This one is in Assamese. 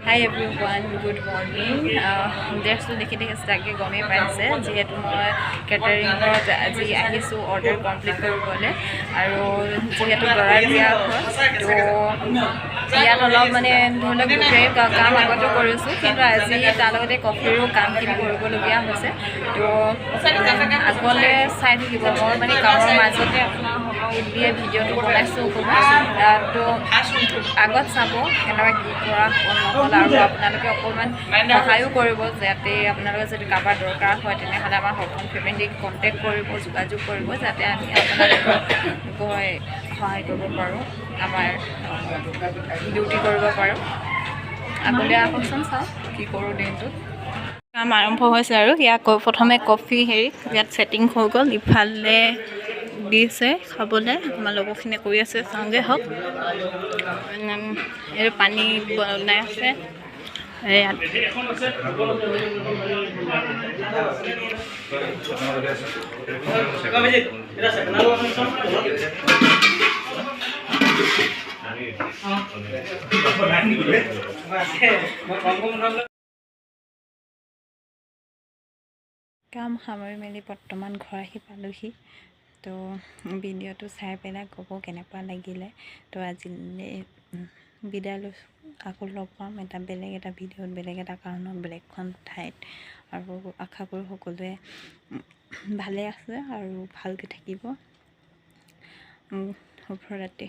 Hi everyone, good morning. Just to দেখি চাগে গমেই পাইছে যিহেতু মই কেটাৰিঙত আজি আহিছোঁ অৰ্ডাৰ কমপ্লিট কৰিবলৈ আৰু যিহেতু দৰাৰ বিয়া হয় তো ইয়াত অলপ মানে ধৰি লওক গোটেই কাম আগতে কৰিছোঁ কিন্তু আজি তাৰ লগতে কফিৰো কামখিনি কৰিবলগীয়া হৈছে তো আগলৈ চাই থাকিব মই মানে কামৰ মাজতে আপোনাৰ উলিয়াই ভিডিঅ'টো বনাইছোঁ তো আগত চাব কেনেকৈ কি কৰা নহ'ল আৰু আপোনালোকে অকণমান সহায়ো কৰিব যাতে আপোনালোকে যদি কাৰোবাৰ দৰকাৰ হয় তেনেহ'লে আমাৰ সপোন ফেমিলিক কণ্টেক্ট কৰিব যোগাযোগ কৰিব যাতে আমি আপোনালোকক সহায় কৰিব পাৰোঁ আমাৰ ডিউটি কৰিব পাৰোঁ আগলৈ আহকচোন চাওঁ কি কৰোঁ দিনটোত কাম আৰম্ভ হৈছে আৰু ইয়াক প্ৰথমে কফি ইয়াত ছেটিং হৈ গ'ল ইফালে দিছে খাবলৈ আমাৰ লগৰখিনিয়ে কৰি আছে চাওঁগৈ হওক এই পানী বনাই আছে ইয়াত কাম সামৰি মেলি বৰ্তমান ঘৰ আহি পালোহি তো ভিডিঅ'টো চাই পেলাই ক'ব কেনেকুৱা লাগিলে তো আজিলৈ বিদায় লৈছোঁ আকৌ লগ পাম এটা বেলেগ এটা ভিডিঅ'ত বেলেগ এটা কাৰণত বেলেগখন ঠাইত আৰু আশা কৰোঁ সকলোৱে ভালে আছে আৰু ভালকৈ থাকিব শুভৰাত্ৰি।